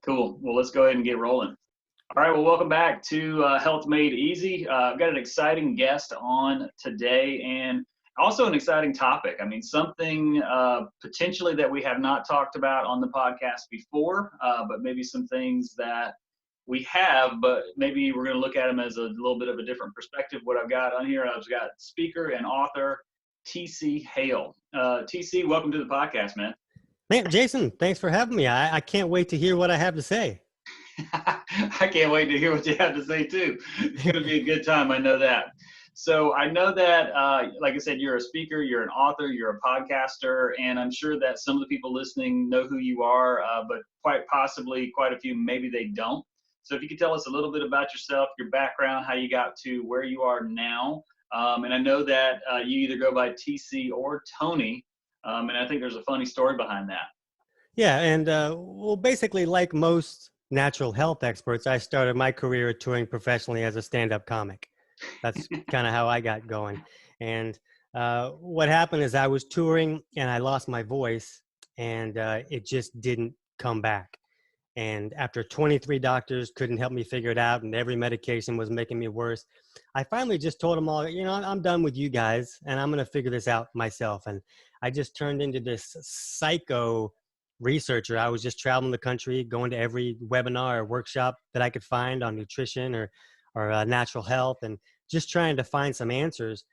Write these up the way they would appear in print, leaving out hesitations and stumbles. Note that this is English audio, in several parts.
Cool. Well, let's go ahead and get rolling. All right. Well, welcome back to Health Made Easy. I've got an exciting guest on today and also an exciting topic. I mean, something potentially that we have not talked about on the podcast before, but maybe some things that we have, but maybe we're going to look at them as a little bit of a different perspective. What I've got on here, I've got speaker and author TC Hale. TC, welcome to the podcast, man. Man, Jason, thanks for having me. I can't wait to hear what I have to say. I can't wait to hear what you have to say too. It's going to be a good time. I know that. So I know that, like I said, you're a speaker, you're an author, you're a podcaster, and I'm sure that some of the people listening know who you are, but quite possibly quite a few, maybe they don't. So if you could tell us a little bit about yourself, your background, how you got to where you are now. And I know that you either go by TC or Tony. And I think there's a funny story behind that. Yeah, and well, basically, like most natural health experts, I started my career touring professionally as a stand-up comic. That's kind of how I got going. And what happened is I was touring and I lost my voice, and it just didn't come back. And after 23 doctors couldn't help me figure it out, and every medication was making me worse, I finally just told them all, I'm done with you guys, and I'm going to figure this out myself. And I just turned into this psycho researcher. I was just traveling the country, going to every webinar or workshop that I could find on nutrition or natural health, and just trying to find some answers.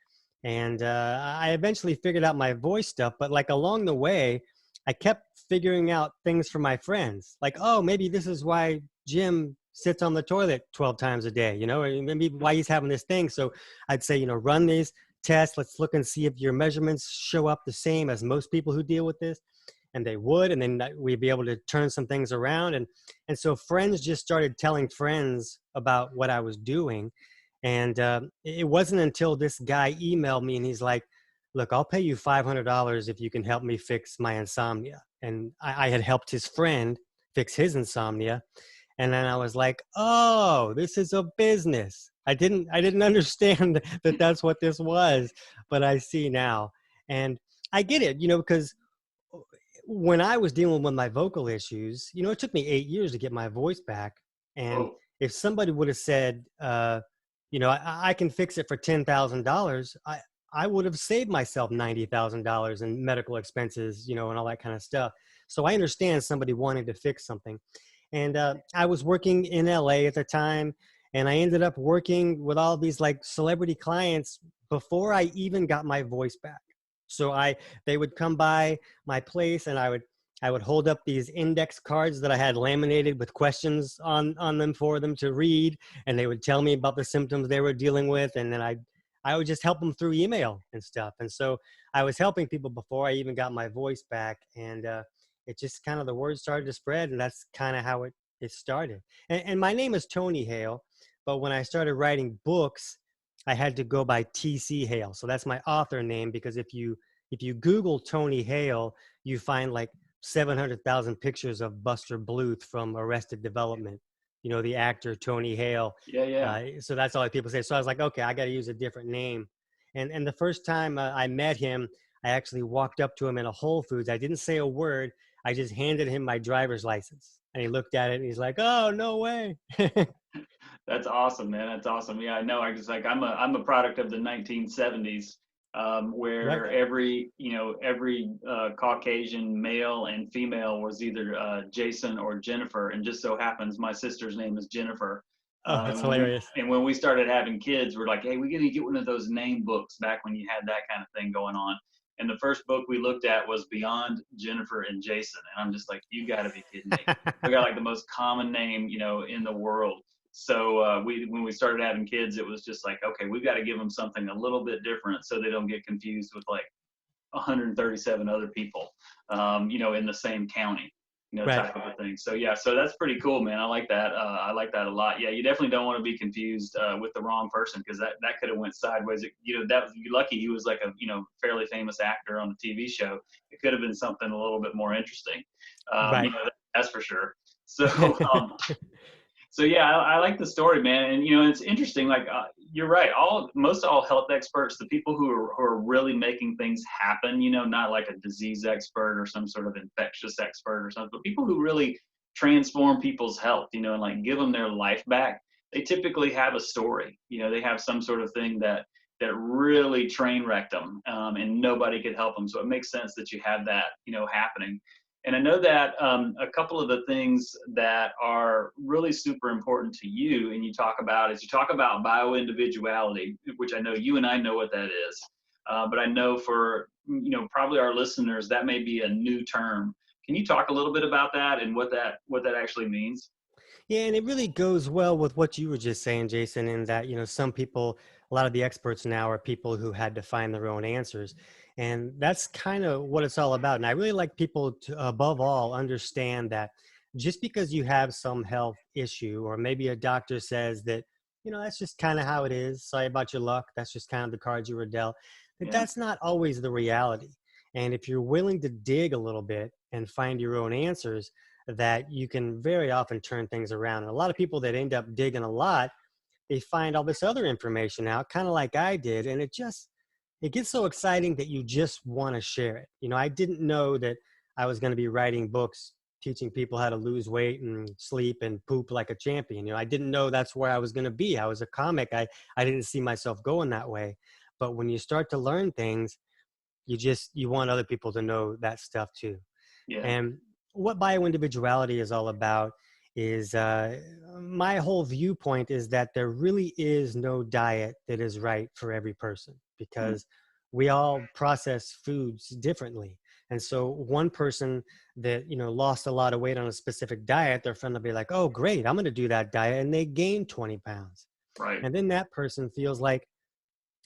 And I eventually figured out my voice stuff, but like along the way, I kept figuring out things for my friends. Like, oh, maybe this is why Jim sits on the toilet 12 times a day, or maybe why he's having this thing. So I'd say, run these tests. Let's look and see if your measurements show up the same as most people who deal with this. And they would, and then we'd be able to turn some things around. And so friends just started telling friends about what I was doing. And it wasn't until this guy emailed me and he's like, look, I'll pay you $500 if you can help me fix my insomnia. And I had helped his friend fix his insomnia. And then I was like, oh, this is a business. I didn't understand that that's what this was, but I see now. And I get it, because when I was dealing with my vocal issues, it took me 8 years to get my voice back. And if somebody would have said, I can fix it for $10,000, I would have saved myself $90,000 in medical expenses, and all that kind of stuff. So I understand somebody wanting to fix something. And I was working in LA at the time, and I ended up working with all these like celebrity clients before I even got my voice back. So they would come by my place, and I would hold up these index cards that I had laminated with questions on them for them to read, and they would tell me about the symptoms they were dealing with, and then I would just help them through email and stuff. And so I was helping people before I even got my voice back. And it just kind of, the word started to spread, and that's kind of how it started. And my name is Tony Hale, but when I started writing books, I had to go by TC Hale. So that's my author name, because if you Google Tony Hale, you find like 700,000 pictures of Buster Bluth from Arrested Development. The actor Tony Hale. Yeah. So that's all people say. So I was like, okay, I got to use a different name. And the first time I met him, I actually walked up to him in a Whole Foods. I didn't say a word. I just handed him my driver's license. And he looked at it and he's like, oh, no way. That's awesome, man. That's awesome. Yeah, I know. I'm a product of the 1970s. Where Right. every Caucasian male and female was either Jason or Jennifer, and just so happens my sister's name is Jennifer. Oh, that's hilarious. When we started having kids, we're like, hey, we got to get one of those name books back when you had that kind of thing going on. And the first book we looked at was Beyond Jennifer and Jason, and I'm just like, you got to be kidding me. We got like the most common name, in the world. So when we started having kids, it was just like, okay, we've got to give them something a little bit different so they don't get confused with like 137 other people, in the same county, Right. type of a thing. So yeah, so that's pretty cool, man. I like that. I like that a lot. Yeah, you definitely don't want to be confused with the wrong person, because that could have went sideways. You're lucky he was like a fairly famous actor on a TV show. It could have been something a little bit more interesting. Right. That's for sure. So. So yeah, I like the story, man. And it's interesting. Like you're right. Most all health experts, the people who are really making things happen, not like a disease expert or some sort of infectious expert or something, but people who really transform people's health, you know, and like give them their life back, they typically have a story. You know, they have some sort of thing that really train wrecked them, and nobody could help them. So it makes sense that you have that, you know, happening. And I know that a couple of the things that are really super important to you, and you talk about bio-individuality, which I know you and I know what that is. But I know for, you know, probably our listeners, that may be a new term. Can you talk a little bit about that and what that actually means? Yeah, and it really goes well with what you were just saying, Jason, in that, you know, some people, a lot of the experts now are people who had to find their own answers. And that's kind of what it's all about. And I really like people to, above all, understand that just because you have some health issue, or maybe a doctor says that, you know, that's just kind of how it is. Sorry about your luck. That's just kind of the cards you were dealt. That Yeah, that's not always the reality. And if you're willing to dig a little bit and find your own answers, that you can very often turn things around. And a lot of people that end up digging a lot, they find all this other information out, kind of like I did. And it gets so exciting that you just want to share it. You know, I didn't know that I was going to be writing books teaching people how to lose weight and sleep and poop like a champion. You know, I didn't know that's where I was going to be. I was a comic. I didn't see myself going that way. But when you start to learn things, you want other people to know that stuff too. yeah, And what bio-individuality is all about is my whole viewpoint is that there really is no diet that is right for every person, mm, because we all process foods differently. And so one person that, you know, lost a lot of weight on a specific diet, their friend will be like, oh, great, I'm going to do that diet. And they gain 20 pounds. right. And then that person feels like,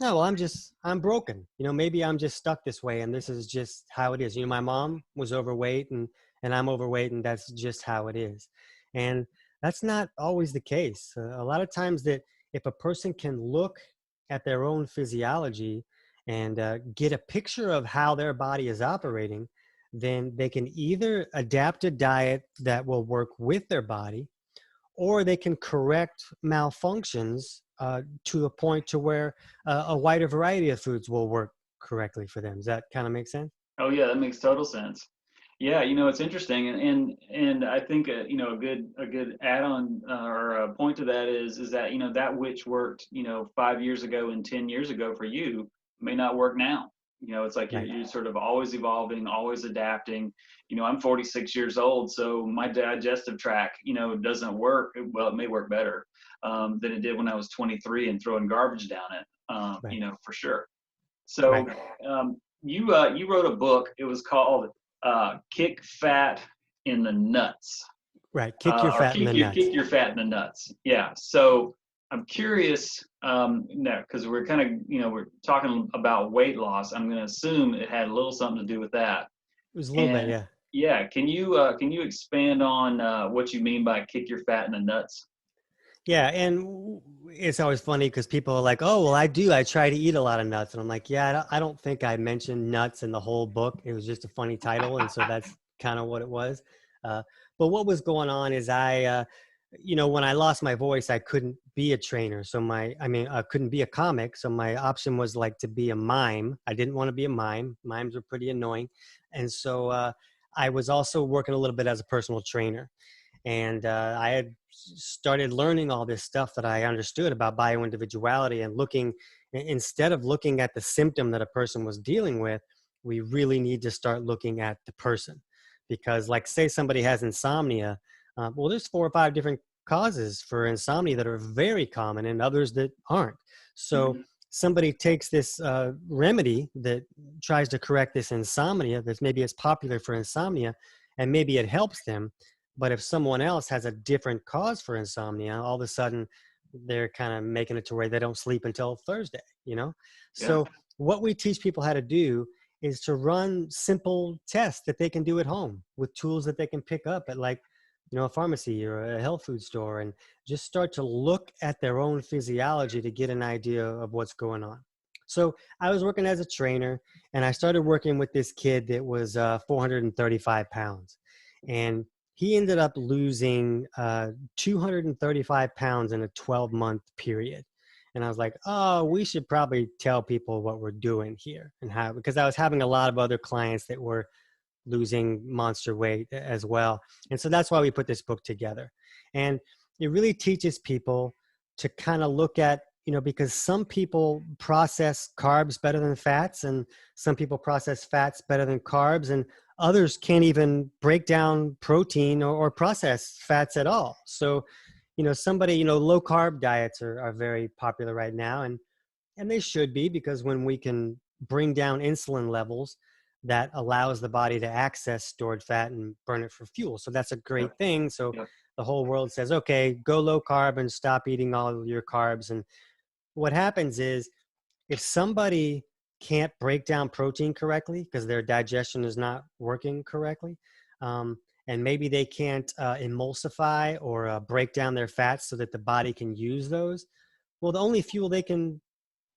no, well, I'm broken. You know, maybe I'm just stuck this way and this is just how it is. You know, my mom was overweight and I'm overweight and that's just how it is. And that's not always the case. A lot of times that if a person can look at their own physiology and get a picture of how their body is operating, then they can either adapt a diet that will work with their body, or they can correct malfunctions to a point to where a wider variety of foods will work correctly for them. Does that kind of make sense? Oh yeah, that makes total sense. Yeah, you know, it's interesting, and I think you know, a good add-on or a point to that is that, you know, that which worked, you know, 5 years ago and 10 years ago for you may not work now. You know, it's like Right. you're sort of always evolving, always adapting. You know, I'm 46 years old, so my digestive tract, you know, doesn't work. Well, it may work better than it did when I was 23 and throwing garbage down it. Right. You know, for sure. Right. So you wrote a book. It was called "Kick Fat in the Nuts," Right. Kick your or fat in the nuts. kick your fat in the nuts." Yeah. So I'm curious now, because we're kind of, you know, we're talking about weight loss. I'm going to assume it had a little something to do with that. It was a little bit, And yeah. yeah, can you expand on what you mean by "kick your fat in the nuts"? Yeah, and it's always funny because people are like, "Oh, well, I do. I try to eat a lot of nuts," and I'm like, "Yeah, I don't think I mentioned nuts in the whole book. It was just a funny title, and so that's kind of what it was." Uh, but what was going on is you know, when I lost my voice, I couldn't be a trainer. So I couldn't be a comic. So my option was like to be a mime. I didn't want to be a mime. Mimes were pretty annoying, and so I was also working a little bit as a personal trainer. And I had started learning all this stuff that I understood about bioindividuality, and instead of looking at the symptom that a person was dealing with, we really need to start looking at the person. Because, like, say somebody has insomnia, well, there's 4 or 5 different causes for insomnia that are very common and others that aren't. So Mhm. somebody takes this remedy that tries to correct this insomnia that's maybe it's popular for insomnia, and maybe it helps them. But if someone else has a different cause for insomnia, all of a sudden they're kind of making it to where they don't sleep until Thursday, you know? Yeah. So what we teach people how to do is to run simple tests that they can do at home with tools that they can pick up at, like, you know, a pharmacy or a health food store, and just start to look at their own physiology to get an idea of what's going on. So I was working as a trainer, and I started working with this kid that was 435 pounds. And he ended up losing 235 pounds in a 12-month period. And I was like, oh, we should probably tell people what we're doing here and how, because I was having a lot of other clients that were losing monster weight as well. And so that's why we put this book together. And it really teaches people to kind of look at, because some people process carbs better than fats, and some people process fats better than carbs, and others can't even break down protein or process fats at all. So, low carb diets are very popular right now, and they should be, because when we can bring down insulin levels, that allows the body to access stored fat and burn it for fuel. So that's a great thing. So the whole world says, okay, go low carb and stop eating all your carbs. And what happens is, if somebody can't break down protein correctly because their digestion is not working correctly, and maybe they can't emulsify or break down their fats so that the body can use those, well, the only fuel they can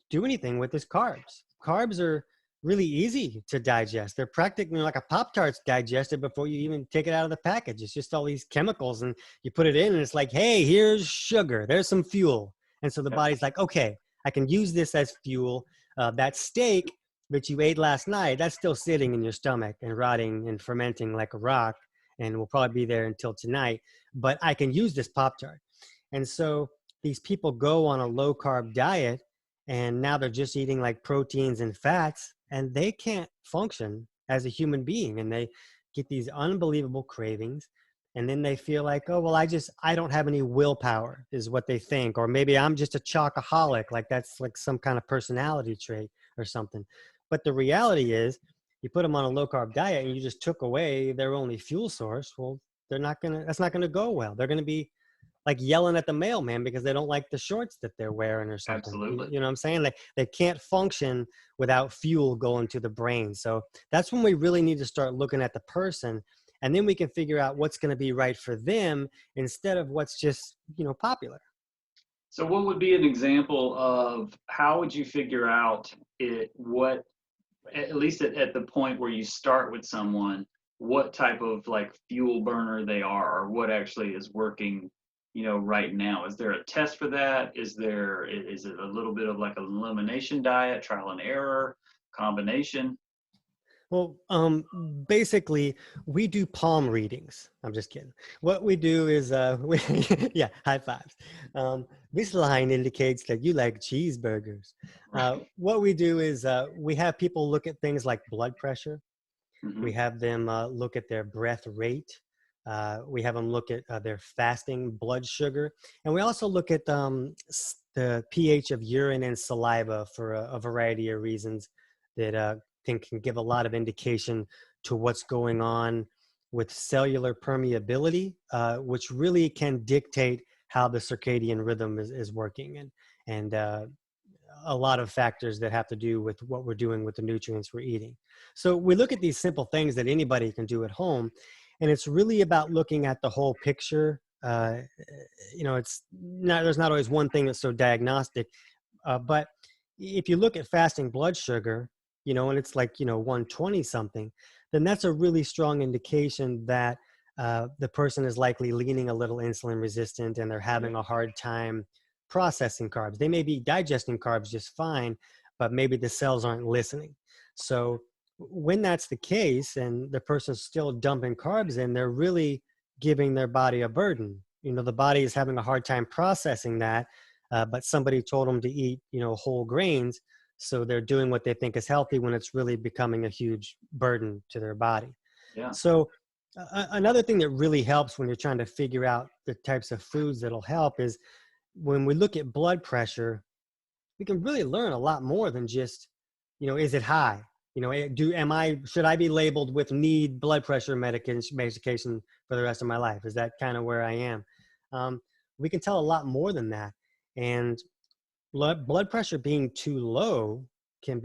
do anything with is carbs. Carbs are really easy to digest. They're practically like a Pop-Tart's digested before you even take it out of the package. It's just all these chemicals, and you put it in and it's like, hey, here's sugar. There's some fuel. And so the body's like, okay, I can use this as fuel. That steak that you ate last night, that's still sitting in your stomach and rotting and fermenting like a rock, and will probably be there until tonight. But I can use this Pop-Tart. And so these people go on a low carb diet, and now they're just eating like proteins and fats, and they can't function as a human being. And they get these unbelievable cravings. And then they feel like, oh, well, I don't have any willpower, is what they think. Or maybe I'm just a chocoholic, like that's like some kind of personality trait or something. But the reality is, you put them on a low carb diet and you just took away their only fuel source. Well, that's not gonna go well. They're gonna be like yelling at the mailman because they don't like the shorts that they're wearing or something. Absolutely. You know what I'm saying? They can't function without fuel going to the brain. So that's when we really need to start looking at the person, and then we can figure out what's going to be right for them instead of what's just, popular. So what would be an example of how would you figure out what, at least at the point where you start with someone, what type of like fuel burner they are, or what actually is working, right now? Is there a test for that? Is it a little bit of like an elimination diet, trial and error, combination? Well, basically, we do palm readings. I'm just kidding. What we do is, yeah, high fives. This line indicates that you like cheeseburgers. What we do is we have people look at things like blood pressure. Mm-hmm. We have them look at their breath rate. We have them look at their fasting blood sugar. And we also look at the pH of urine and saliva for a variety of reasons that can give a lot of indication to what's going on with cellular permeability, which really can dictate how the circadian rhythm is working, and a lot of factors that have to do with what we're doing with the nutrients we're eating. So we look at these simple things that anybody can do at home, and it's really about looking at the whole picture. It's not, there's not always one thing that's so diagnostic, but if you look at fasting blood sugar, and it's like, 120 something, then that's a really strong indication that the person is likely leaning a little insulin resistant, and they're having a hard time processing carbs. They may be digesting carbs just fine, but maybe the cells aren't listening. So when that's the case and the person's still dumping carbs in, they're really giving their body a burden. The body is having a hard time processing that, but somebody told them to eat, whole grains. So they're doing what they think is healthy when it's really becoming a huge burden to their body. Yeah. So another thing that really helps when you're trying to figure out the types of foods that'll help is when we look at blood pressure, we can really learn a lot more than just, is it high? Should I be labeled with need blood pressure medication for the rest of my life? Is that kind of where I am? We can tell a lot more than that. And blood pressure being too low can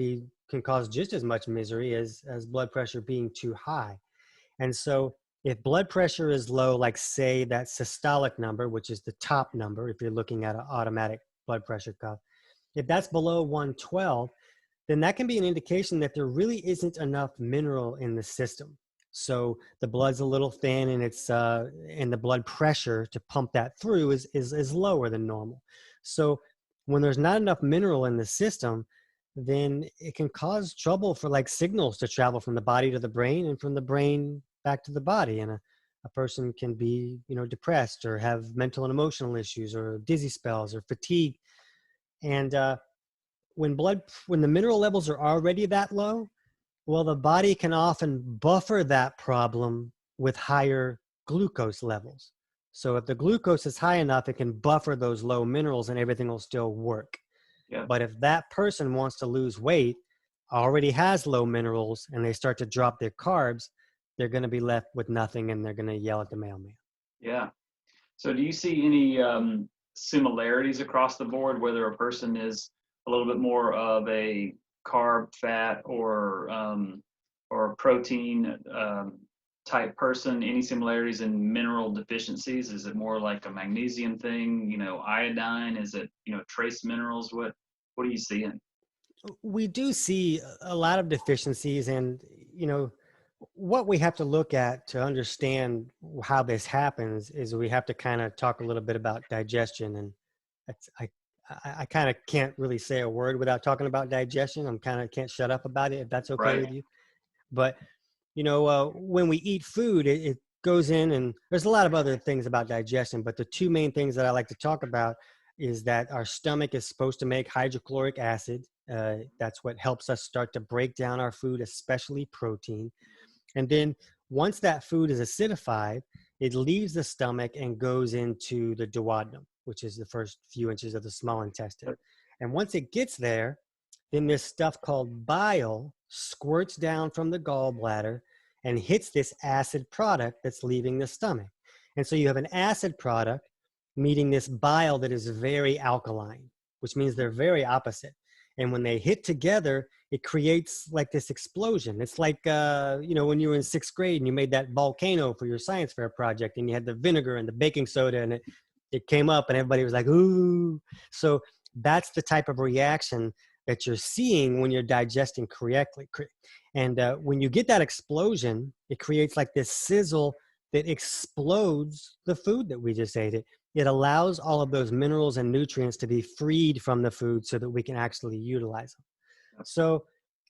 cause just as much misery as blood pressure being too high. And so if blood pressure is low, like say that systolic number, which is the top number, if you're looking at an automatic blood pressure cuff, if that's below 112, then that can be an indication that there really isn't enough mineral in the system. So the blood's a little thin, and and the blood pressure to pump that through is lower than normal. So when there's not enough mineral in the system, then it can cause trouble for like signals to travel from the body to the brain and from the brain back to the body. And a person can be, depressed or have mental and emotional issues or dizzy spells or fatigue. And when the mineral levels are already that low, well, the body can often buffer that problem with higher glucose levels. So if the glucose is high enough, it can buffer those low minerals and everything will still work. Yeah. But if that person wants to lose weight, already has low minerals, and they start to drop their carbs, they're going to be left with nothing and they're going to yell at the mailman. Yeah. So do you see any similarities across the board, whether a person is a little bit more of a carb, fat, or protein type person? Any similarities in mineral deficiencies? Is it more like a magnesium thing? Iodine? Is it trace minerals? What are you seeing? We do see a lot of deficiencies, and what we have to look at to understand how this happens is we have to kind of talk a little bit about digestion. And I kind of can't really say a word without talking about digestion. I'm kind of can't shut up about it, if that's okay Right. with you. But when we eat food, it goes in, and there's a lot of other things about digestion, but the two main things that I like to talk about is that our stomach is supposed to make hydrochloric acid. That's what helps us start to break down our food, especially protein. And then once that food is acidified, it leaves the stomach and goes into the duodenum, which is the first few inches of the small intestine. And once it gets there, then this stuff called bile squirts down from the gallbladder and hits this acid product that's leaving the stomach. And so you have an acid product meeting this bile that is very alkaline, which means they're very opposite. And when they hit together, it creates like this explosion. It's like, when you were in 6th grade and you made that volcano for your science fair project and you had the vinegar and the baking soda and it came up and everybody was like, ooh. So that's the type of reaction that you're seeing when you're digesting correctly. And when you get that explosion, it creates like this sizzle that explodes the food that we just ate. It allows all of those minerals and nutrients to be freed from the food so that we can actually utilize them. So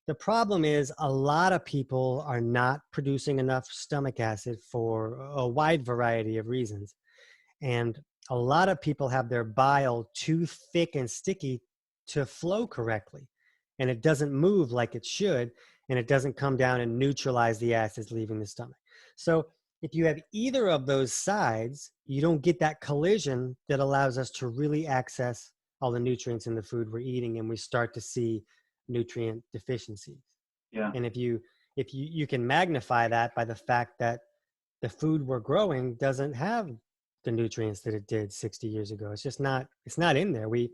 the problem is a lot of people are not producing enough stomach acid for a wide variety of reasons. And a lot of people have their bile too thick and sticky to flow correctly. And it doesn't move like it should, and it doesn't come down and neutralize the acids leaving the stomach. So if you have either of those sides, you don't get that collision that allows us to really access all the nutrients in the food we're eating, and we start to see nutrient deficiencies. Yeah. And if you can magnify that by the fact that the food we're growing doesn't have the nutrients that it did 60 years ago. It's not in there. We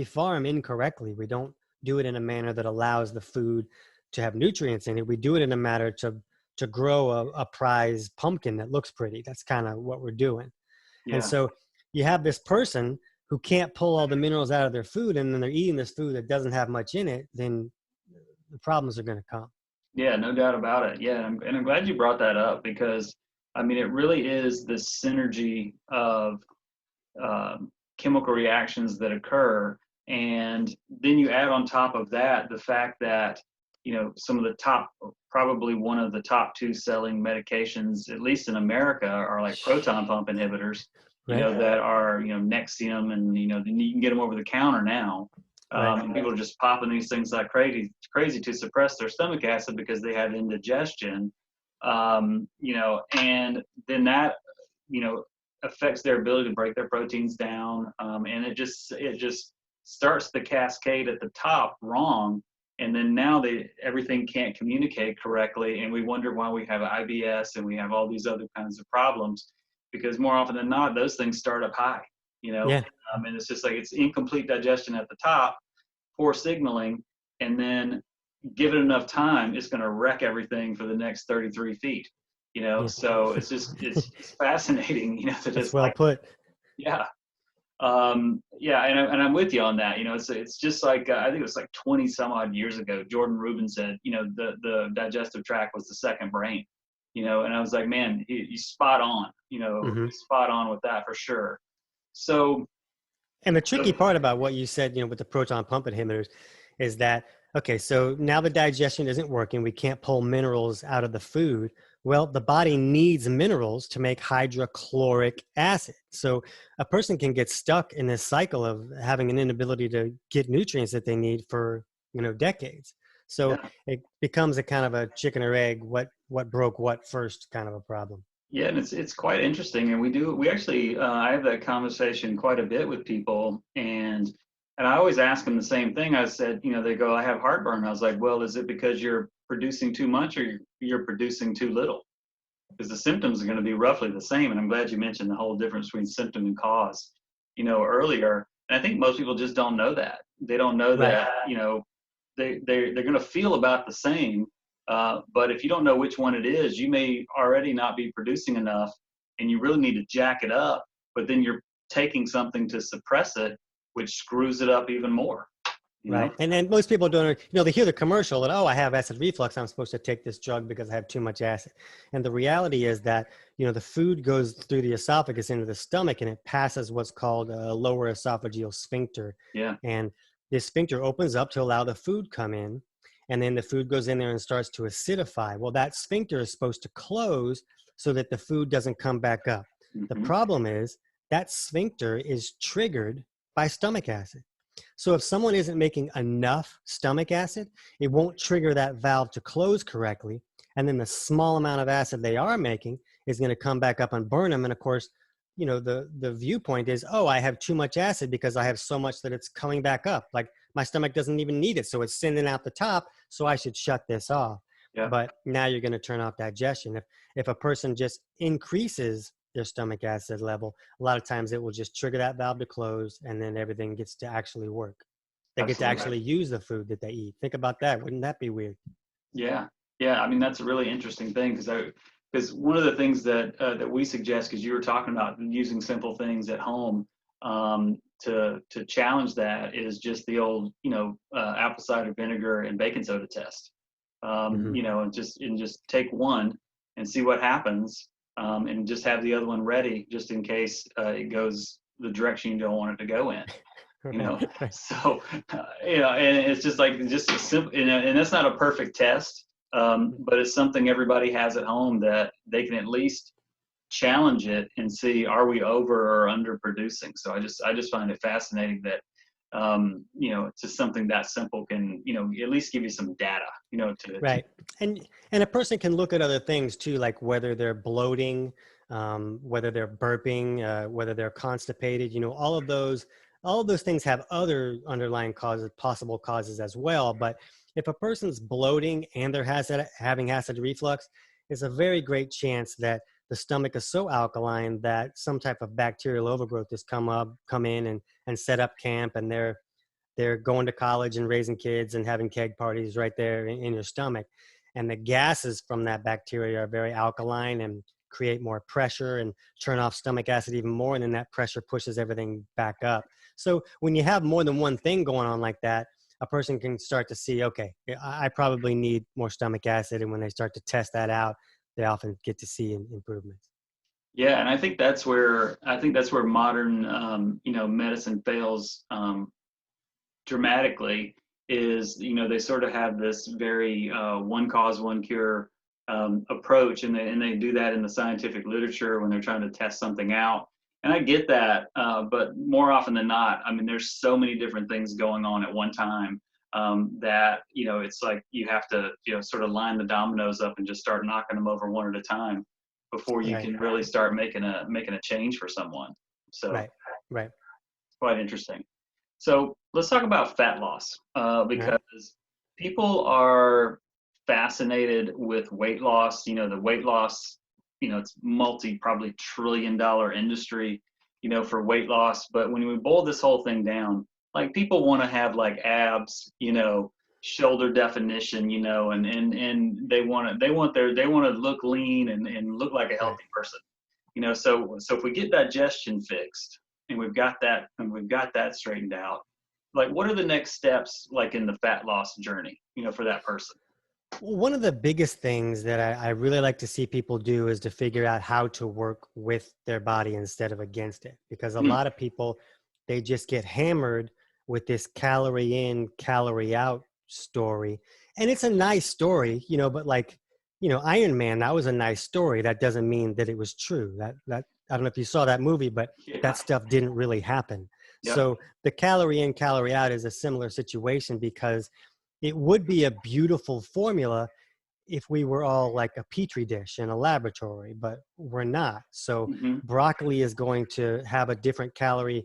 farm incorrectly. We don't do it in a manner that allows the food to have nutrients in it. We do it in a manner to grow a prize pumpkin that looks pretty. That's kind of what we're doing. Yeah. And so you have this person who can't pull all the minerals out of their food, and then they're eating this food that doesn't have much in it, then the problems are going to come. Yeah, no doubt about it. Yeah, and I'm glad you brought that up because, I mean, it really is the synergy of chemical reactions that occur. And then you add on top of that the fact that, some of the top, probably one of the top 2 selling medications, at least in America, are like proton pump inhibitors, Right. that are, Nexium, and, then you can get them over the counter now. Right. And people are just popping these things like crazy to suppress their stomach acid because they have indigestion, and then that, affects their ability to break their proteins down, and it just starts the cascade at the top wrong, and then now everything can't communicate correctly, and we wonder why we have IBS and we have all these other kinds of problems, because more often than not those things start up high, Yeah. and it's just like it's incomplete digestion at the top, poor signaling, and then give it enough time, it's going to wreck everything for the next 33 feet. Yeah. So it's fascinating, that That's it's well like, put. yeah. Yeah, and I'm with you on that. It's just like, I think it was like 20 some odd years ago, Jordan Rubin said, the digestive tract was the second brain, and I was like, man, he's spot on, Mm-hmm. spot on with that for sure. So, And the tricky part about what you said, with the proton pump inhibitors is that Okay, so now the digestion isn't working. We can't pull minerals out of the food. Well, the body needs minerals to make hydrochloric acid. So a person can get stuck in this cycle of having an inability to get nutrients that they need for, decades. So Yeah. it becomes a kind of a chicken or egg, what broke what first kind of a problem. Yeah, and it's quite interesting, and we actually I have that conversation quite a bit with people, and I always ask them the same thing. I said, they go, I have heartburn. I was like, well, is it because you're producing too much or you're producing too little? Because the symptoms are going to be roughly the same. And I'm glad you mentioned the whole difference between symptom and cause, earlier. And I think most people just don't know that. They don't know Right. that, they're going to feel about the same. But if you don't know which one it is, you may already not be producing enough and you really need to jack it up. But then you're taking something to suppress it, which screws it up even more. Right. And then most people don't, they hear the commercial that, oh, I have acid reflux. I'm supposed to take this drug because I have too much acid. And the reality is that, the food goes through the esophagus into the stomach and it passes what's called a lower esophageal sphincter. Yeah. And this sphincter opens up to allow the food come in. And then the food goes in there and starts to acidify. Well, that sphincter is supposed to close so that the food doesn't come back up. The Mm-hmm. problem is that sphincter is triggered by stomach acid. So if someone isn't making enough stomach acid, it won't trigger that valve to close correctly. And then the small amount of acid they are making is going to come back up and burn them. And of course, the viewpoint is, oh, I have too much acid because I have so much that it's coming back up. Like my stomach doesn't even need it. So it's sending out the top. So I should shut this off. Yeah. But now you're going to turn off digestion. If a person just increases their stomach acid level, a lot of times it will just trigger that valve to close and then everything gets to actually work. They get to Absolutely. actually use the food that they eat. Think about that. Wouldn't that be weird? Yeah, yeah. I mean, that's a really interesting thing because one of the things that we suggest, because you were talking about using simple things at home to challenge that, is just the old apple cider vinegar and baking soda test. Mm-hmm. And just take one and see what happens, and just have the other one ready just in case it goes the direction you don't want it to go in. So and it's just a simple, and that's not a perfect test, but it's something everybody has at home that they can at least challenge it and see, are we over or under producing? So I just find it fascinating that it's just something that simple can at least give you some data Right. And a person can look at other things too, like whether they're bloating, whether they're burping, whether they're constipated, all of those things have other underlying causes, possible causes as well. But if a person's bloating and they're having acid reflux, it's a very great chance that the stomach is so alkaline that some type of bacterial overgrowth has come in and set up camp, and they're going to college and raising kids and having keg parties right there in your stomach. And the gases from that bacteria are very alkaline and create more pressure and turn off stomach acid even more. And then that pressure pushes everything back up. So when you have more than one thing going on like that, a person can start to see, okay, I probably need more stomach acid. And when they start to test that out, they often get to see improvements. Yeah, and I think that's where modern medicine fails dramatically, is they sort of have this very one cause one cure approach, and they do that in the scientific literature when they're trying to test something out. And I get that, but more often than not, I mean, there's so many different things going on at one time, that it's like you have to sort of line the dominoes up and just start knocking them over one at a time before you Right. can really start making a change for someone. So Right. Right. it's quite interesting. So let's talk about fat loss, Right. because people are fascinated with weight loss. The weight loss, it's probably $1 trillion industry, for weight loss. But when we boil this whole thing down, like people want to have like abs, shoulder definition, and they want to look lean and look like a Right. healthy person. So if we get digestion fixed and we've got that straightened out, like what are the next steps like in the fat loss journey, for that person? One of the biggest things that I really like to see people do is to figure out how to work with their body instead of against it. Because a Hmm. lot of people, they just get hammered with this calorie in, calorie out story. And it's a nice story, but like, Iron Man, that was a nice story. That doesn't mean that it was true. That I don't know if you saw that movie, but that Yeah. stuff didn't really happen. Yep. So the calorie in, calorie out is a similar situation, because it would be a beautiful formula if we were all like a petri dish in a laboratory, but we're not. So Hmm. broccoli is going to have a different calorie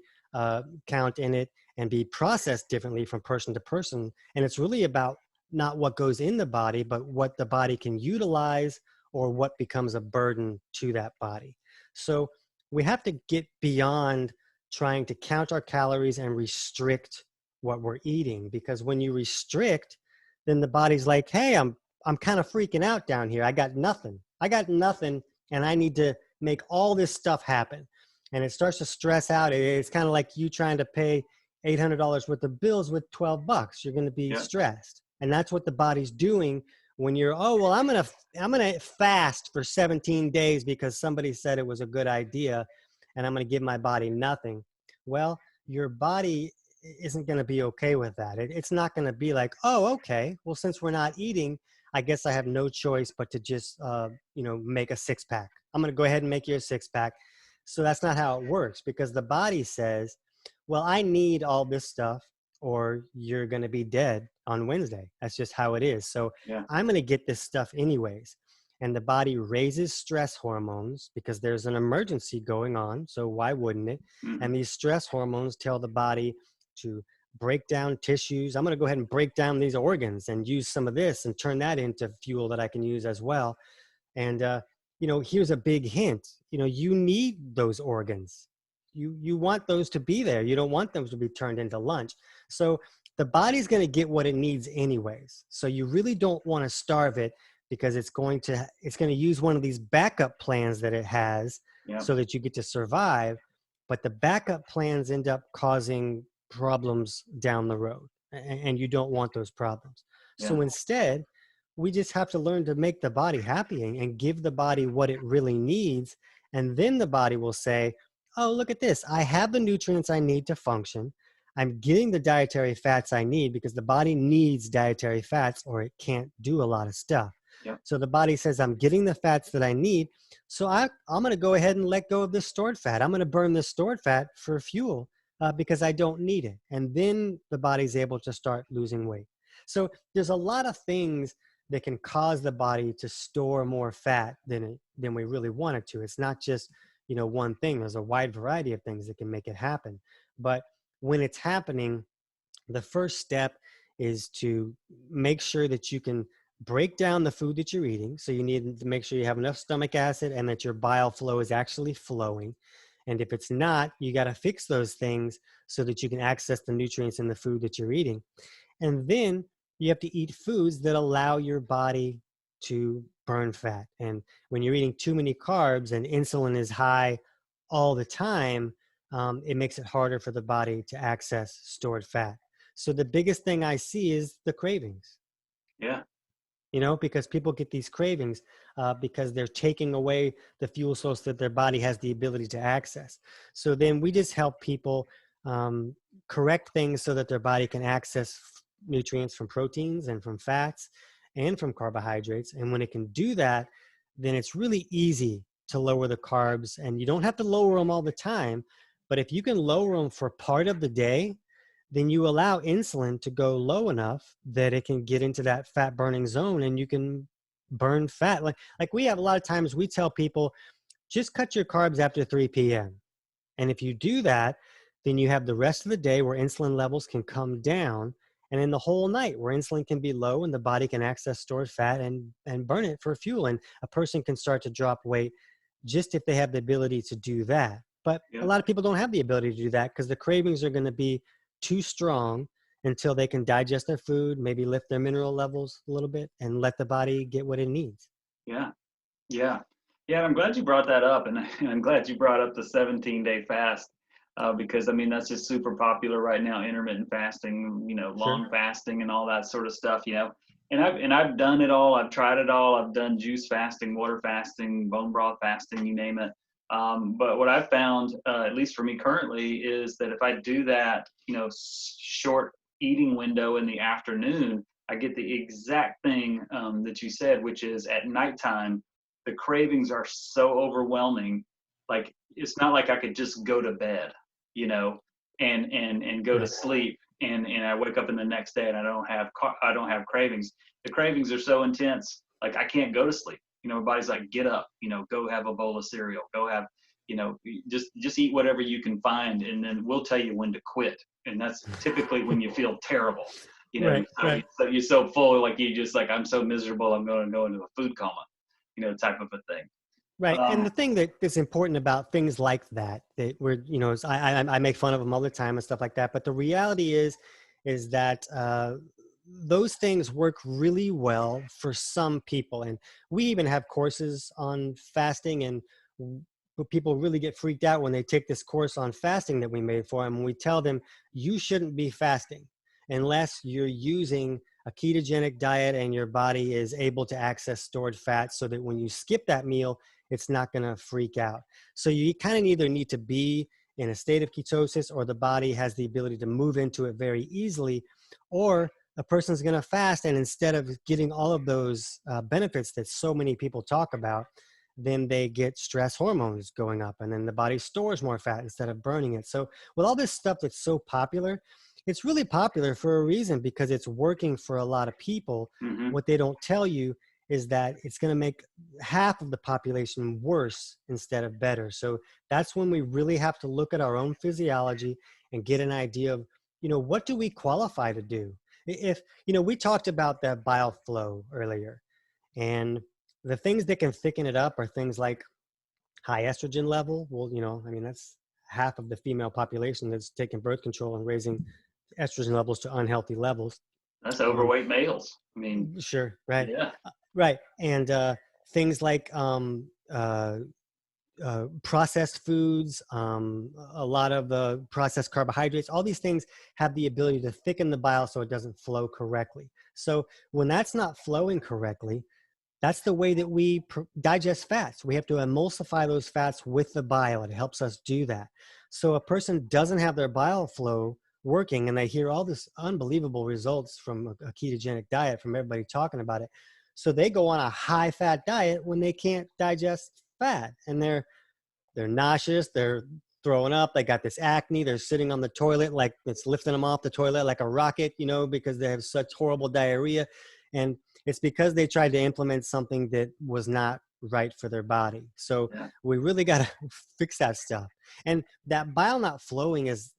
count in it and be processed differently from person to person. And it's really about not what goes in the body, but what the body can utilize or what becomes a burden to that body. So we have to get beyond trying to count our calories and restrict what we're eating, because when you restrict, then the body's like, hey, I'm kind of freaking out down here. I got nothing. And I need to make all this stuff happen. And it starts to stress out. It's kind of like you trying to pay $800 worth of bills with 12 bucks. You're going to be Yep. stressed. And that's what the body's doing when you're, oh, well, I'm going to fast for 17 days because somebody said it was a good idea, and I'm going to give my body nothing. Well, your body isn't going to be okay with that. It's not going to be like, oh, okay, well, since we're not eating, I guess I have no choice but to just, make a 6-pack. I'm going to go ahead and make you a 6-pack. So that's not how it works, because the body says, well, I need all this stuff or you're going to be dead on Wednesday. That's just how it is. So Yeah. I'm going to get this stuff anyways. And the body raises stress hormones because there's an emergency going on. So why wouldn't it? Hmm. And these stress hormones tell the body to break down tissues. I'm going to go ahead and break down these organs and use some of this and turn that into fuel that I can use as well. And, here's a big hint. You need those organs. You want those to be there. You don't want them to be turned into lunch. So the body's going to get what it needs anyways. So you really don't want to starve it, because it's going to use one of these backup plans that it has Yep. so that you get to survive. But the backup plans end up causing problems down the road, and you don't want those problems. Yeah. So instead, we just have to learn to make the body happy and give the body what it really needs. And then the body will say, oh, look at this. I have the nutrients I need to function. I'm getting the dietary fats I need, because the body needs dietary fats or it can't do a lot of stuff. Yep. So the body says, I'm getting the fats that I need. So I'm going to go ahead and let go of this stored fat. I'm going to burn this stored fat for fuel because I don't need it. And then the body's able to start losing weight. So there's a lot of things that can cause the body to store more fat than we really want it to. It's not just, one thing. There's a wide variety of things that can make it happen. But when it's happening, the first step is to make sure that you can break down the food that you're eating. So you need to make sure you have enough stomach acid and that your bile flow is actually flowing. And if it's not, you got to fix those things so that you can access the nutrients in the food that you're eating. And then you have to eat foods that allow your body to burn fat. And when you're eating too many carbs and insulin is high all the time, it makes it harder for the body to access stored fat. So the biggest thing I see is the cravings. Yeah. Because people get these cravings because they're taking away the fuel source that their body has the ability to access. So then we just help people correct things so that their body can access nutrients from proteins and from fats and from carbohydrates. And when it can do that, then it's really easy to lower the carbs, and you don't have to lower them all the time. But if you can lower them for part of the day, then you allow insulin to go low enough that it can get into that fat burning zone and you can burn fat. Like we have a lot of times we tell people, just cut your carbs after 3 p.m. And if you do that, then you have the rest of the day where insulin levels can come down, and in the whole night where insulin can be low and the body can access stored fat and burn it for fuel. And a person can start to drop weight just if they have the ability to do that. But Yeah. a lot of people don't have the ability to do that because the cravings are going to be too strong until they can digest their food, maybe lift their mineral levels a little bit and let the body get what it needs. Yeah. Yeah. Yeah. And I'm glad you brought that up. And I'm glad you brought up the 17-day fast because, I mean, that's just super popular right now, intermittent fasting, long Sure. fasting and all that sort of stuff, And I've done it all. I've tried it all. I've done juice fasting, water fasting, bone broth fasting, you name it. But what I've found, at least for me currently, is that if I do that, short eating window in the afternoon, I get the exact thing that you said, which is at nighttime, the cravings are so overwhelming. Like it's not like I could just go to bed, you know, and go to Right. sleep, and I wake up in the next day and I don't have cravings. The cravings are so intense, like I can't go to sleep. You know, my body's like, get up, you know, go have a bowl of cereal, go have, you know, just eat whatever you can find, and then we'll tell you when to quit. And that's typically when you feel terrible. You know, Right. Right. you're so full, like you just like, I'm so miserable, I'm going to go into a food coma, you know, type of a thing. Right. And Um, the thing that is important about things like that, that we're, you know, is I make fun of them all the time and stuff like that. But the reality is that those things work really well for some people. And we even have courses on fasting, and but people really get freaked out when they take this course on fasting that we made for them. And we tell them, you shouldn't be fasting unless you're using a ketogenic diet and your body is able to access stored fat, so that when you skip that meal, it's not going to freak out. So you kind of either need to be in a state of ketosis, or the body has the ability to move into it very easily, or a person's going to fast, and instead of getting all of those benefits that so many people talk about, then they get stress hormones going up, and then the body stores more fat instead of burning it. So with all this stuff that's so popular, it's really popular for a reason, because it's working for a lot of people. mhm. What they don't tell you is that it's going to make half of the population worse instead of better. So that's when we really have to look at our own physiology and get an idea of, you know, what do we qualify to do? If, you know, we talked about that bile flow earlier, and the things that can thicken it up are things like high estrogen level. Well, you know, I mean, that's half of the female population that's taking birth control and raising estrogen levels to unhealthy levels. That's Um, overweight males. I mean, sure, right. yeah. Right. And things like processed foods, a lot of the processed carbohydrates, all these things have the ability to thicken the bile so it doesn't flow correctly. So when that's not flowing correctly, that's the way that we digest fats. We have to emulsify those fats with the bile. It helps us do that. So a person doesn't have their bile flow working, and they hear all this unbelievable results from a ketogenic diet, from everybody talking about it. So they go on a high fat diet when they can't digest fat, and they're nauseous, they're throwing up, they got this acne, they're sitting on the toilet like it's lifting them off the toilet like a rocket, you know, because they have such horrible diarrhea. And it's because they tried to implement something that was not right for their body. So Yeah. we really got to fix that stuff. And that bile not flowing is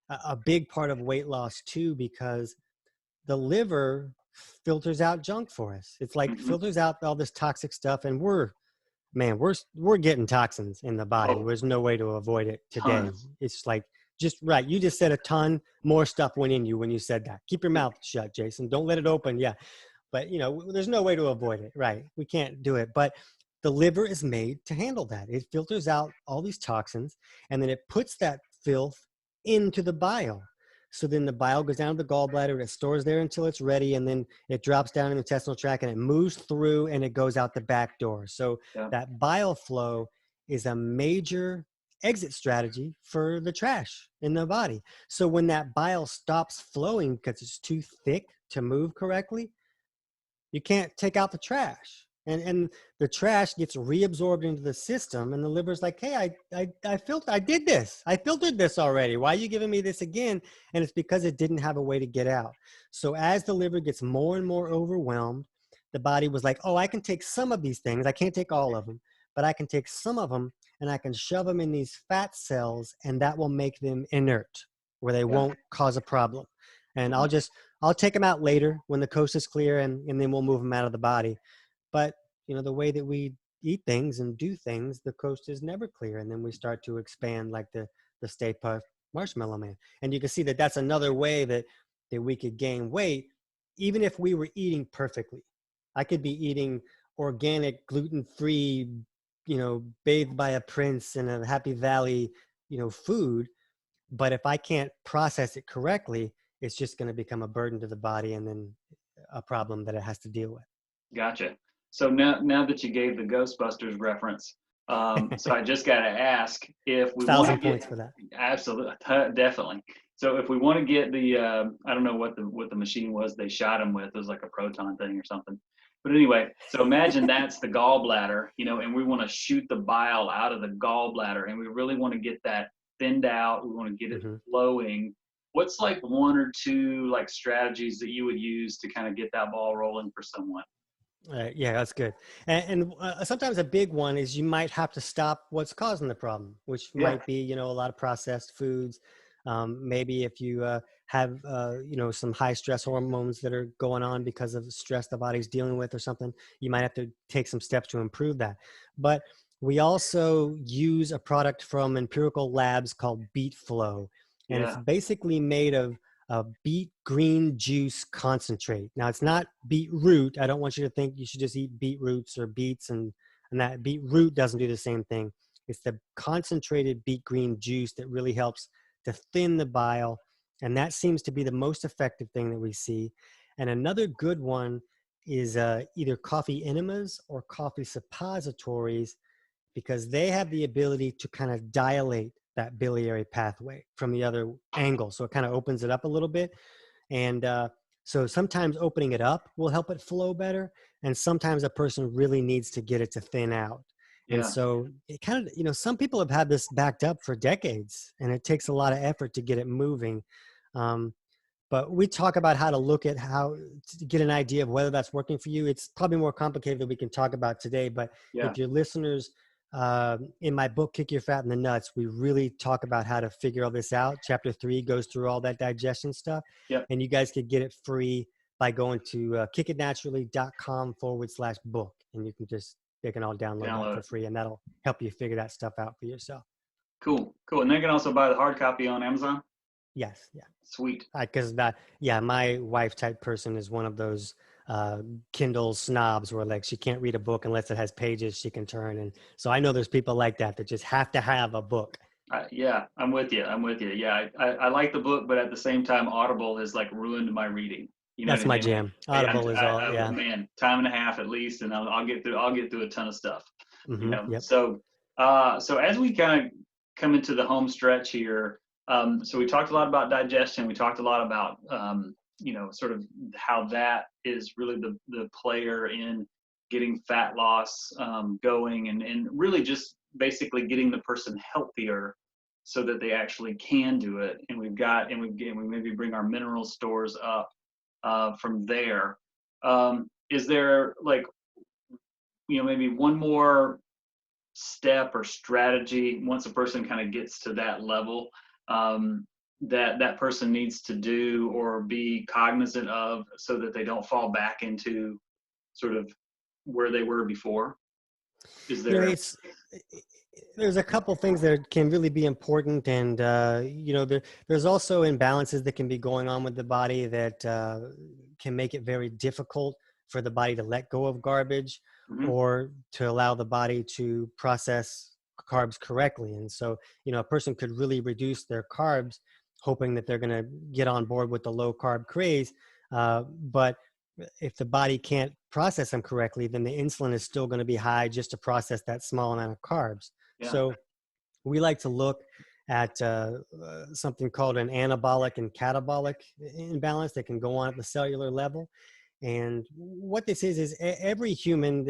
a big part of weight loss too, because the liver filters out junk for us. It's like Mhm. filters out all this toxic stuff, and we're getting toxins in the body. Oh, There's no way to avoid it today. tons. It's like, just right. You just said a ton more stuff went in you when you said that. Keep your mouth shut, Jason. Don't let it open. Yeah. But you know, there's no way to avoid it. Right. We can't do it. But the liver is made to handle that. It filters out all these toxins, and then it puts that filth into the bile. So then the bile goes down to the gallbladder, it stores there until it's ready, and then it drops down in the intestinal tract, and it moves through and it goes out the back door. So Yeah. that bile flow is a major exit strategy for the trash in the body. So when that bile stops flowing because it's too thick to move correctly, you can't take out the trash. And the trash gets reabsorbed into the system, and the liver's like, hey, I did this. I filtered this already. Why are you giving me this again? And it's because it didn't have a way to get out. So as the liver gets more and more overwhelmed, the body was like, oh, I can take some of these things. I can't take all of them, but I can take some of them, and I can shove them in these fat cells, and that will make them inert, where they Yeah. won't cause a problem. And Yeah. I'll take them out later when the coast is clear, and then we'll move them out of the body. But you know, the way that we eat things and do things, the coast is never clear, and then we start to expand like the Stay Puft Marshmallow Man. And you can see that that's another way that we could gain weight, even if we were eating perfectly. I could be eating organic, gluten-free, you know, bathed by a prince in a Happy Valley, you know, food. But if I can't process it correctly, it's just going to become a burden to the body, and then a problem that it has to deal Gotcha. So now that you gave the Ghostbusters reference, with. so I just got to ask, if we want to 1,000 get, points for that. absolutely, definitely, So if we want to get the, I don't know what the machine was they shot him with. It was like a proton thing or something. But anyway, so imagine that's the gallbladder, and we want to shoot the bile out of the gallbladder, and we really want to get that thinned out. We want to get it Hmm. flowing. What's like one or two like strategies that you would use to kind of get that ball rolling for someone? Yeah, that's good. And sometimes a big one is you might have to stop what's causing the problem, which Yeah, might be, a lot of processed foods. Maybe if you have, some high stress hormones that are going on because of stress the body's dealing with or something, you might have to take some steps to improve that. But we also use a product from empirical labs called Beet Flow, and it's yeah, basically made of beet green juice concentrate. Now, it's not beetroot. I don't want you to think you should just eat beetroots or beets, and that beetroot doesn't do the same thing. It's the concentrated beet green juice that really helps to thin the bile, and that seems to be the most effective thing that we see. And another good one is either coffee enemas or coffee suppositories, because they have the ability to kind of dilate that biliary pathway from the other angle. So it kind of opens it up a little bit. And so sometimes opening it up will help it flow better. And sometimes a person really needs to get it to thin out. And yeah, so it kind of, some people have had this backed up for decades, and it takes a lot of effort to get it moving. Um, but we talk about how to look at how to get an idea of whether that's working for you. It's probably more complicated than we can talk about today. But yeah, if your listeners, in my book, Kick Your Fat in the Nuts, we really talk about how to figure all this out. Chapter 3 goes through all that digestion stuff. yeah. And you guys could get it free by going to kickitnaturally.com/book. And they can all download that Download for it. free. And that'll help you figure that stuff out for yourself. Cool, cool. And they can also buy the hard copy on Amazon. Yes. Yeah. Sweet. Because that, yeah, my wife type person is one of those uh, Kindle snobs where like she can't read a book unless it has pages she can turn. And so I know there's people like that just have to have a book. Yeah, I'm with you. I'm with you. Yeah, I like the book, but at the same time, Audible has like ruined my reading. You know what That's I my mean? Like, jam. Audible is all, yeah. man, time and a half at least, and I'll get through a ton of stuff. Yep. So as we kind of come into the home stretch here, so we talked a lot about digestion. We talked a lot about sort of how that is really the player in getting fat loss going, and really just basically getting the person healthier so that they actually can do it. And we maybe bring our mineral stores up from there. Is there like maybe one more step or strategy once a person kind of gets to that level that person needs to do or be cognizant of so that they don't fall back into sort of where they were before? Is You know, there? there's a couple things that can really be important. And, there's also imbalances that can be going on with the body that can make it very difficult for the body to let go of garbage Mhm. or to allow the body to process carbs correctly. And so, a person could really reduce their carbs, hoping that they're going to get on board with the low carb craze. But if the body can't process them correctly, then the insulin is still going to be high just to process that small amount of carbs. Yeah, So we like to look at something called an anabolic and catabolic imbalance that can go on at the cellular level. And what this is every human,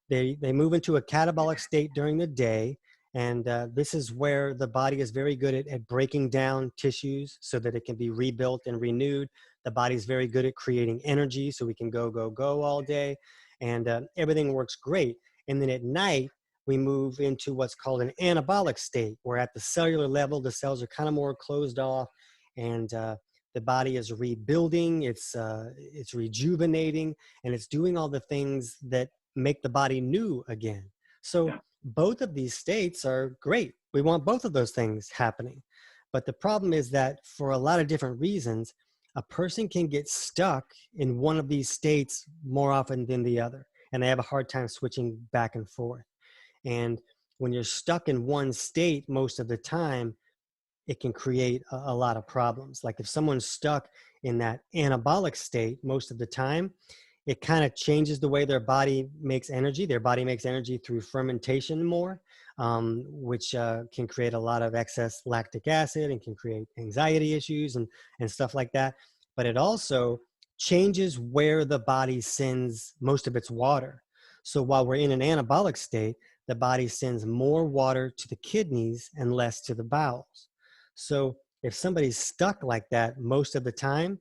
they move into a catabolic state during the day. And this is where the body is very good at breaking down tissues so that it can be rebuilt and renewed. The body is very good at creating energy so we can go, go, go all day. And everything works great. And then at night, we move into what's called an anabolic state, where at the cellular level, the cells are kind of more closed off, and the body is rebuilding, it's rejuvenating, and it's doing all the things that make the body new again. So yeah, both of these states are great. We want both of those things happening. But the problem is that for a lot of different reasons, a person can get stuck in one of these states more often than the other, and they have a hard time switching back and forth. And when you're stuck in one state most of the time, it can create a lot of problems. Like if someone's stuck in that anabolic state most of the time, it kind of changes the way their body makes energy. Their body makes energy through fermentation more. which can create a lot of excess lactic acid and can create anxiety issues and stuff like that. But it also changes where the body sends most of its water. So while we're in an anabolic state, the body sends more water to the kidneys and less to the bowels. So if somebody's stuck like that most of the time,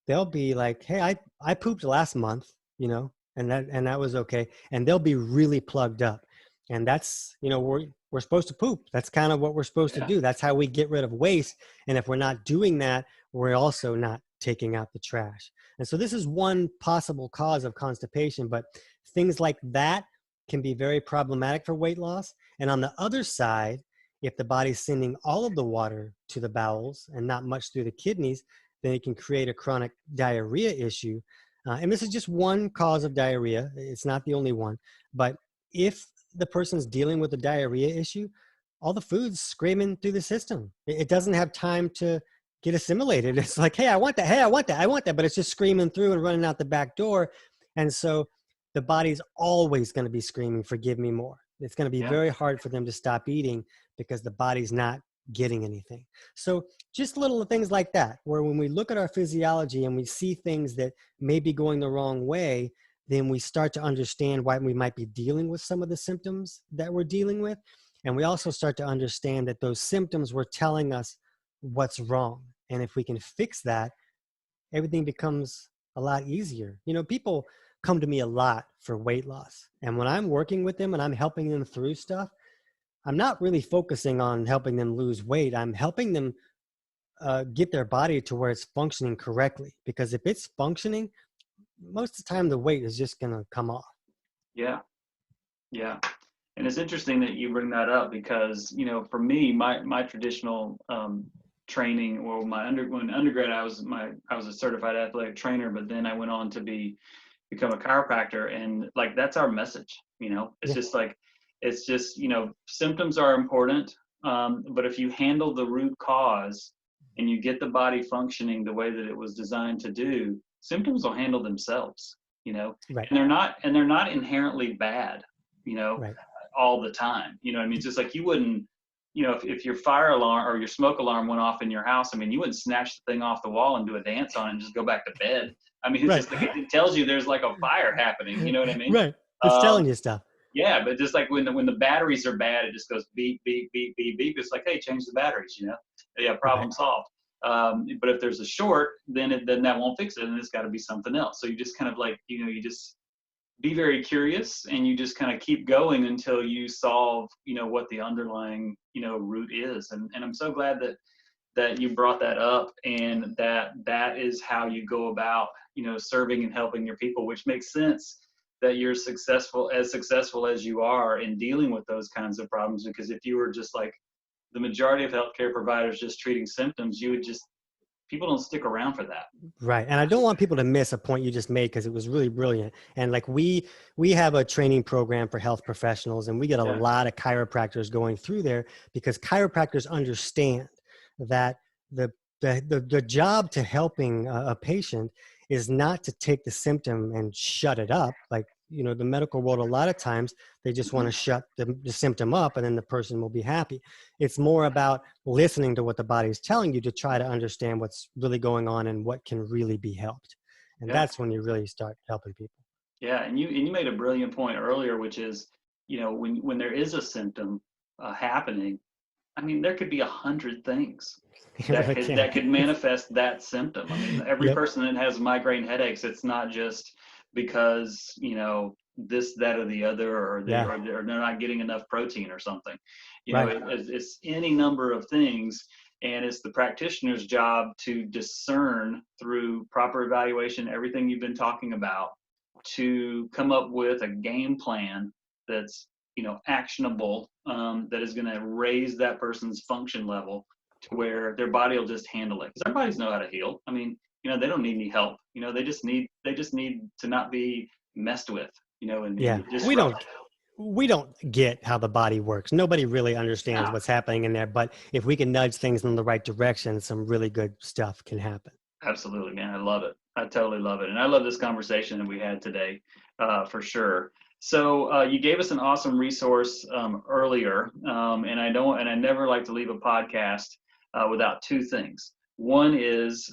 they'll be like, hey, I pooped last month, and that was okay. And they'll be really plugged up. And that's, we're supposed to poop. That's kind of what we're supposed to do. That's how we get rid of waste. And if we're not doing that, we're also not taking out the trash. And so this is one possible cause of constipation, but things like that can be very problematic for weight loss. And on the other side, if the body's sending all of the water to the bowels and not much through the kidneys, then it can create a chronic diarrhea issue. And this is just one cause of diarrhea. It's not the only one. But if the person's dealing with a diarrhea issue, all the food's screaming through the system. It doesn't have time to get assimilated. It's like, hey, I want that. Hey, I want that. I want that. But it's just screaming through and running out the back door. And so the body's always going to be screaming for give me more. It's going to be very hard for them to stop eating because the body's not getting anything. So just little things like that, where when we look at our physiology and we see things that may be going the wrong way, then we start to understand why we might be dealing with some of the symptoms that we're dealing with. And we also start to understand that those symptoms were telling us what's wrong. And if we can fix that, everything becomes a lot easier. People come to me a lot for weight loss. And when I'm working with them and I'm helping them through stuff, I'm not really focusing on helping them lose weight. I'm helping them get their body to where it's functioning correctly. Because if it's functioning, most of the time the weight is just going to come off. Yeah. Yeah. And it's interesting that you bring that up because, for me, my traditional training, well, when undergrad, I was a certified athletic trainer, but then I went on to become a chiropractor, and like, that's our message, it's just like, symptoms are important. But if you handle the root cause and you get the body functioning the way that it was designed to do, symptoms will handle themselves, Right. and they're not inherently bad, Right. all the time. It's just like you wouldn't, if your fire alarm or your smoke alarm went off in your house, you wouldn't snatch the thing off the wall and do a dance on it and just go back to bed. It's Right. just like it tells you there's like a fire happening. You know what I mean? Right. It's telling you stuff. Yeah, but just like when the batteries are bad, it just goes beep, beep, beep, beep, beep. It's like, hey, change the batteries, Yeah, problem solved. But if there's a short, then that won't fix it, and it's got to be something else. So you just kind of like, you just be very curious, and you just kind of keep going until you solve, what the underlying, root is. And I'm so glad that you brought that up, and that is how you go about, serving and helping your people, which makes sense that you're successful as you are in dealing with those kinds of problems. Because if you were just like the majority of healthcare providers just treating symptoms, people don't stick around for that. Right. And I don't want people to miss a point you just made, because it was really brilliant. And like we have a training program for health professionals, and we get a lot of chiropractors going through there, because chiropractors understand that the job to helping a patient is not to take the symptom and shut it up. Like, the medical world, a lot of times they just want to shut the symptom up and then the person will be happy. It's more about listening to what the body is telling you to try to understand what's really going on and what can really be helped. And that's when you really start helping people. Yeah. And you made a brilliant point earlier, which is, when there is a symptom happening, there could be 100 things that could manifest that symptom. Every person that has migraine headaches, it's not just because, this, that, or the other, or they're not getting enough protein or something. It's any number of things. And it's the practitioner's job to discern through proper evaluation, everything you've been talking about, to come up with a game plan that's, actionable, that is going to raise that person's function level to where their body will just handle it. Because our bodies know how to heal. They don't need any help. They just need to not be messed with. We don't get how the body works. Nobody really understands what's happening in there. But if we can nudge things in the right direction, some really good stuff can happen. Absolutely, man. I love it. I totally love it. And I love this conversation that we had today, for sure. So you gave us an awesome resource earlier, and I never like to leave a podcast without two things. One is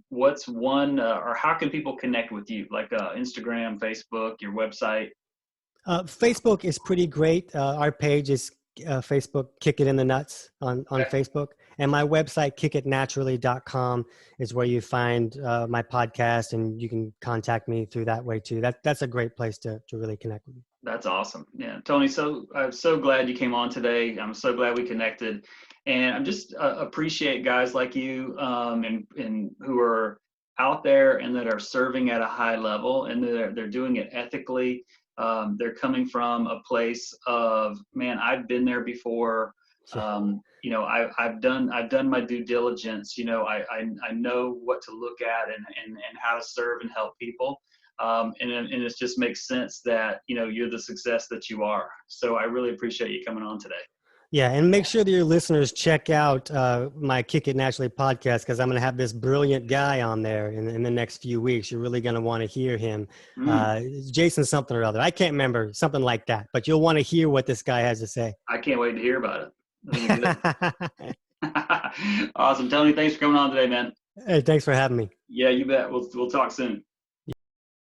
what's one or how can people connect with you, like Instagram, Facebook, your website? Facebook is pretty great. Our page is Facebook, Kick It in the Nuts on Okay. Facebook. And my website, kickitnaturally.com, is where you find my podcast, and you can contact me through that way too. That's a great place to really connect with me. That's awesome. Yeah, Tony. So I'm so glad you came on today. I'm so glad we connected, and I'm just appreciate guys like you and who are out there and that are serving at a high level, and they're doing it ethically. They're coming from a place of, man, I've been there before. You know, I've done my due diligence. You know, I know what to look at and how to serve and help people. And it just makes sense that, you know, you're the success that you are. So I really appreciate you coming on today. Yeah, and make sure that your listeners check out my Kick It Naturally podcast, because I'm going to have this brilliant guy on there in the next few weeks. You're really going to want to hear him. Jason something or other. I can't remember, something like that. But you'll want to hear what this guy has to say. I can't wait to hear about it. That'll be good. Awesome. Tony, thanks for coming on today, man. Hey, thanks for having me. Yeah, you bet. We'll talk soon.